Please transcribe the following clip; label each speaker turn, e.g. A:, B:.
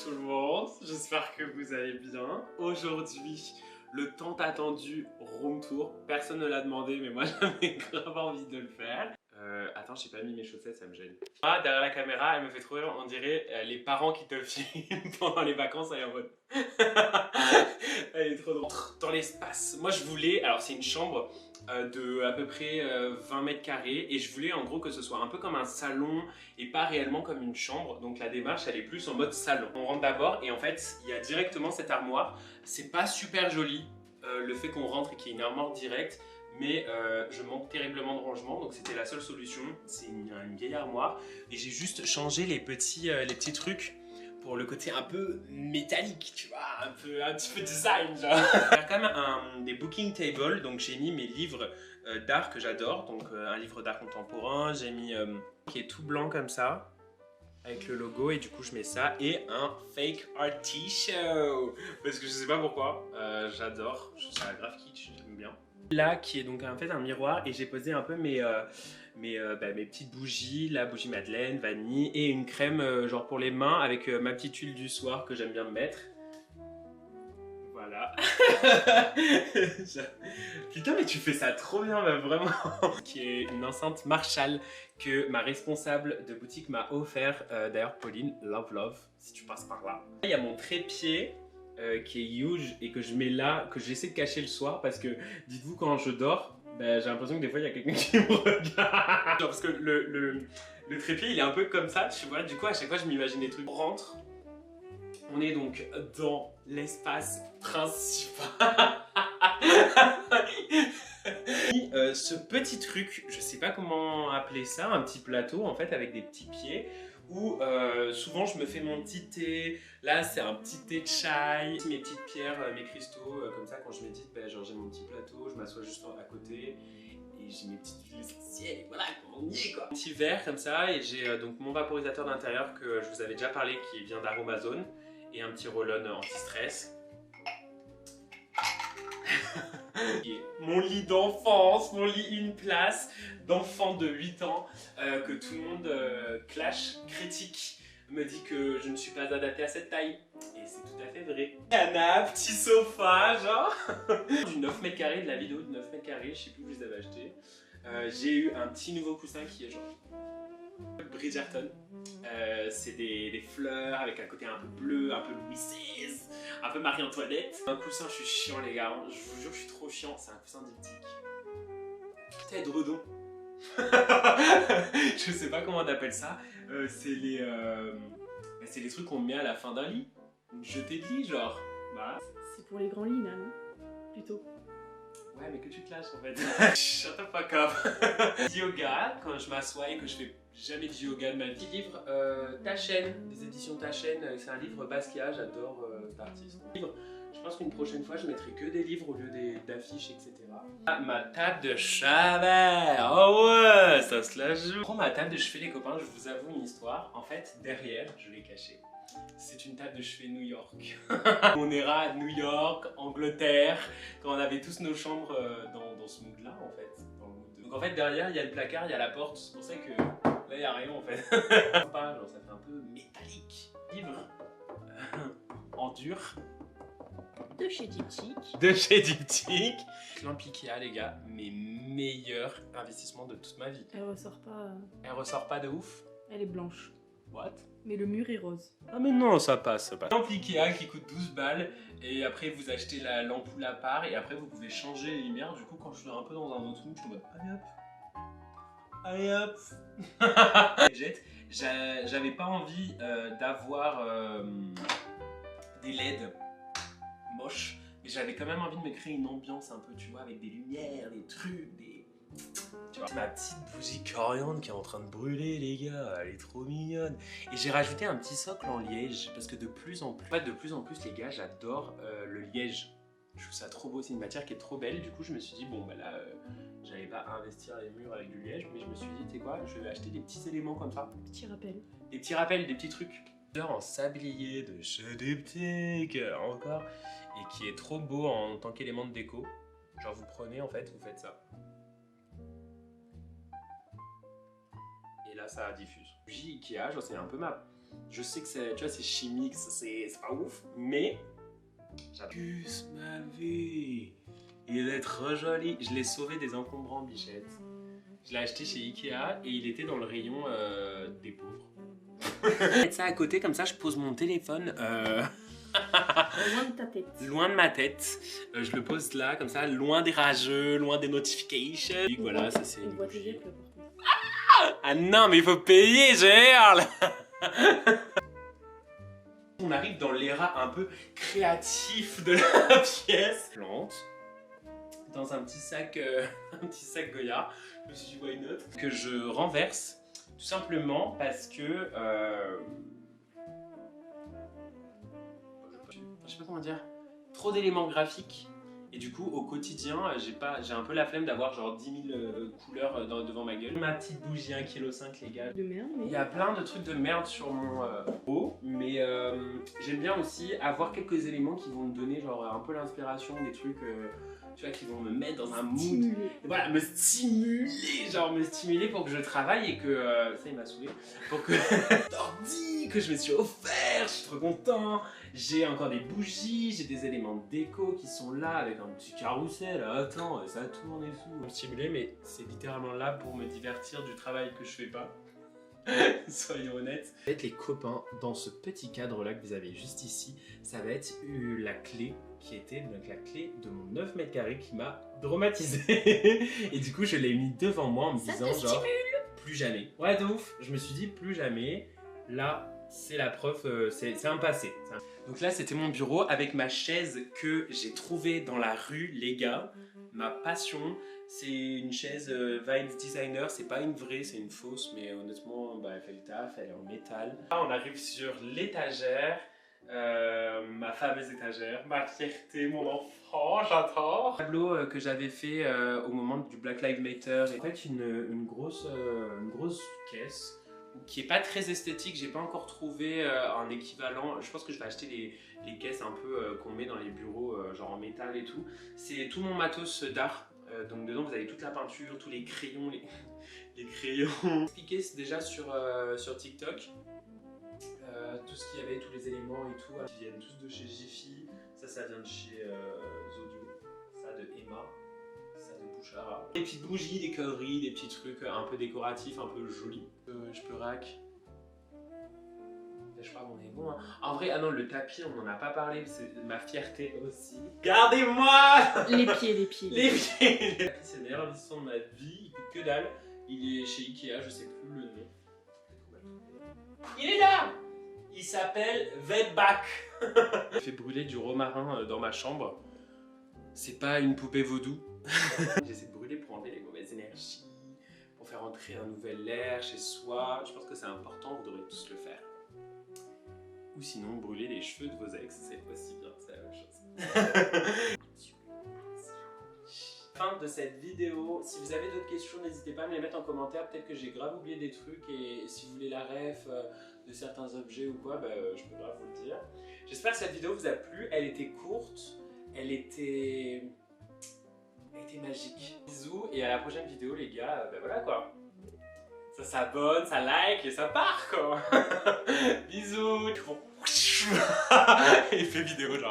A: Tout le monde, j'espère que vous allez bien. Aujourd'hui, le tant attendu room tour. Personne ne l'a demandé, mais moi j'avais grave envie de le faire. Attends, j'ai pas mis mes chaussettes, ça me gêne. Ah, derrière la caméra, elle me fait trop rire, on dirait les parents qui te filment pendant les vacances, elle est en mode... Elle est trop drôle. Dans l'espace, moi je voulais, alors c'est une chambre de à peu près 20 mètres carrés et je voulais en gros que ce soit un peu comme un salon et pas réellement comme une chambre. Donc la démarche elle est plus en mode salon. On rentre d'abord et en fait il y a directement cette armoire. C'est pas super joli le fait qu'on rentre et qu'il y ait une armoire directe. Mais je manque terriblement de rangement, donc c'était la seule solution. C'est une vieille armoire et j'ai juste changé les petits trucs pour le côté un peu métallique, tu vois, un petit peu design, genre. Il y a quand même des booking tables, donc j'ai mis mes livres d'art que j'adore, donc un livre d'art contemporain, j'ai mis qui est tout blanc comme ça, avec le logo, et du coup je mets ça, et un fake art show, parce que je sais pas pourquoi, j'adore, je trouve ça grave kitsch, j'aime bien. Là, qui est donc en fait un miroir, et j'ai posé un peu mes petites bougies, la bougie Madeleine, vanille, et une crème genre pour les mains, avec ma petite huile du soir que j'aime bien me mettre. Voilà. Putain, mais tu fais ça trop bien, bah, vraiment. Qui est une enceinte Marshall que ma responsable de boutique m'a offert. D'ailleurs, Pauline, love, si tu passes par là. Il y a mon trépied qui est huge et que je mets là, que j'essaie de cacher le soir parce que, dites-vous, quand je dors, bah, j'ai l'impression que des fois, il y a quelqu'un qui me regarde. Genre, parce que le trépied, il est un peu comme ça, tu vois. Du coup, à chaque fois, je m'imagine des trucs. On rentre. On est donc dans l'espace principal. Ce petit truc, je sais pas comment appeler ça, un petit plateau en fait avec des petits pieds où souvent je me fais mon petit thé. Là c'est un petit thé de chai, mes petites pierres, mes cristaux, comme ça quand je médite, ben, genre j'ai mon petit plateau, je m'assois juste à côté et j'ai mes petites huiles essentielles et voilà, on y est quoi. Un petit verre comme ça et j'ai donc mon vaporisateur d'intérieur que je vous avais déjà parlé qui vient d'Aromazone et un petit roll-on anti-stress. Mon lit d'enfance, mon lit une place d'enfant de 8 ans que tout le monde critique, me dit que je ne suis pas adapté à cette taille. Et c'est tout à fait vrai. Canapé, petit sofa, genre. Du 9 mètres carrés, de la vidéo de 9 mètres carrés, je sais plus où je les avais achetés. J'ai eu un petit nouveau coussin qui est genre Bridgerton. C'est des fleurs avec un côté un peu bleu, un peu Louis XVI, un peu Marie-Antoinette. Un coussin, je suis chiant les gars, je vous jure je suis trop chiant, c'est un coussin diptyque. Putain, edredon. Je sais pas comment on appelle ça, c'est les trucs qu'on met à la fin d'un lit. Une jetée de lit genre. Voilà.
B: C'est pour les grands lits là, non? Plutôt.
A: Ouais, mais que tu te lâches en fait. Shut the fuck up. Yoga, quand je m'assois et que je fais jamais de yoga de ma vie. Livre Ta chaîne, des éditions Ta chaîne, c'est un livre Basquiat, j'adore cet artiste. Je pense qu'une prochaine fois je mettrai que des livres au lieu d'affiches, etc. Ah, ma table de chevet, oh ouais, ça se la joue. Je prends ma table de chevet les copains, je vous avoue une histoire. En fait, derrière, je l'ai cachée. C'est une table de chevet New York. On ira à New York, Angleterre, quand on avait tous nos chambres dans ce mood-là, en fait. Dans le mood de... Donc en fait, derrière, il y a le placard, il y a la porte. C'est pour ça que là, il n'y a rien, en fait. Sympa, genre, ça fait un peu métallique. Livre en dur.
B: De chez Diptyque.
A: De chez Diptyque. Lampe Ikea, les gars, mes meilleurs investissements de toute ma vie.
B: Elle ressort pas.
A: Elle ressort pas de ouf.
B: Elle est blanche.
A: What?
B: Mais le mur est rose.
A: Ah mais non, ça passe, ça passe. Lampe Ikea qui coûte 12 balles et après vous achetez l'ampoule à part et après vous pouvez changer les lumières. Du coup quand je suis un peu dans un autre mood, je suis en mode allez hop, allez hop. J'avais pas envie d'avoir des LED moches, mais j'avais quand même envie de me créer une ambiance un peu, tu vois, avec des lumières, des trucs, des... Tu vois, ma petite bougie coriandre qui est en train de brûler les gars, elle est trop mignonne. Et j'ai rajouté un petit socle en liège parce que de plus en plus les gars, j'adore le liège. Je trouve ça trop beau, c'est une matière qui est trop belle. Du coup je me suis dit bon bah là j'allais pas investir les murs avec du liège, mais je me suis dit tu sais quoi, je vais acheter des petits éléments comme ça.
B: Petit rappel.
A: Des petits rappels, des petits trucs. En sablier de chez Diptyque encore, et qui est trop beau en tant qu'élément de déco. Genre vous prenez en fait, vous faites ça. Et là ça diffuse. Bougie Ikea, genre c'est un peu Je sais que c'est, tu vois, c'est chimique, c'est pas ouf, mais j'abuse ma vie. Il est trop joli. Je l'ai sauvé des encombrants, Bichette. Je l'ai acheté chez Ikea et il était dans le rayon des pauvres. Mettre ça à côté, comme ça je pose mon téléphone
B: Loin de ta tête.
A: loin de ma tête. Je le pose là, comme ça, loin des rageux, loin des notifications. Et voilà, ça c'est
B: On
A: une
B: voit tes
A: bougie.
B: épaules par contre.
A: Ah non, mais il faut payer, Gérald. On arrive dans l'era un peu créatif de la pièce. Plante dans un petit sac Goya. Je me suis dit why not, que je renverse tout simplement parce que je sais pas comment dire, trop d'éléments graphiques. Et du coup, au quotidien, j'ai un peu la flemme d'avoir genre 10 000 couleurs devant ma gueule. Ma petite bougie 1,5 kg, les gars.
B: De merde, mais.
A: Il y a plein de trucs de merde sur mon haut, mais j'aime bien aussi avoir quelques éléments qui vont me donner genre un peu l'inspiration, des trucs tu vois, qui vont me mettre dans un mood.
B: Stimulé.
A: Et voilà, me stimuler pour que je travaille et que ça il m'a saoulé, pour que d'ordi que je me suis offert, je suis trop content. J'ai encore des bougies, j'ai des éléments de déco qui sont là avec un petit carrousel. Attends, ça tourne et tout. Me stimuler, mais c'est littéralement là pour me divertir du travail que je fais pas. Soyons honnêtes. Ça va être les copains dans ce petit cadre là que vous avez juste ici. Ça va être la clé qui était donc la clé de mon 9 mètres carrés qui m'a traumatisé. Et du coup je l'ai mis devant moi en me
B: Ça
A: disant
B: te
A: genre plus jamais. Ouais de ouf. Je me suis dit plus jamais. Là c'est la preuve, c'est un passé. Donc là c'était mon bureau avec ma chaise que j'ai trouvée dans la rue, les gars. Ma passion. C'est une chaise Vines Designer, c'est pas une vraie, c'est une fausse, mais honnêtement, bah, elle fait le taf, elle est en métal. Là, on arrive sur l'étagère, ma fameuse étagère, ma fierté, mon enfant, j'adore. Tableau que j'avais fait au moment du Black Lives Matter, en fait une grosse caisse qui est pas très esthétique, j'ai pas encore trouvé un équivalent. Je pense que je vais acheter les caisses un peu qu'on met dans les bureaux, genre en métal et tout. C'est tout mon matos d'art. Donc dedans vous avez toute la peinture, tous les crayons, les crayons. Expliqué déjà sur TikTok tout ce qu'il y avait, tous les éléments et tout. Ils viennent tous de chez Jiffy. Ça vient de chez Zodio. Ça de Emma. Ça de Bouchara. Des petites bougies, des conneries, des petits trucs un peu décoratifs, un peu jolis. Je peux rack. Je crois qu'on est bon. Hein. En vrai, ah non, le tapis, on n'en a pas parlé, c'est ma fierté aussi. Regardez-moi.
B: Les pieds, les pieds.
A: Les pieds. Le tapis, c'est le meilleur investissement de ma vie. Il coûte que dalle. Il est chez Ikea, je sais plus le nom. Il est là. Il s'appelle Webback. J'ai fait brûler du romarin dans ma chambre. C'est pas une poupée vaudou. J'essaie de brûler pour enlever les mauvaises énergies, pour faire entrer un nouvel air chez soi. Je pense que c'est important, vous devrez tous le faire. Ou sinon, brûler les cheveux de vos ex, c'est aussi bien, c'est la même chose. Fin de cette vidéo. Si vous avez d'autres questions, n'hésitez pas à me les mettre en commentaire. Peut-être que j'ai grave oublié des trucs et si vous voulez la ref de certains objets ou quoi, je peux grave vous le dire. J'espère que cette vidéo vous a plu. Elle était courte, elle était magique. Bisous et à la prochaine vidéo les gars. Voilà quoi. Ça s'abonne, ça like et ça part quoi. Bisous. Il fait vidéo genre.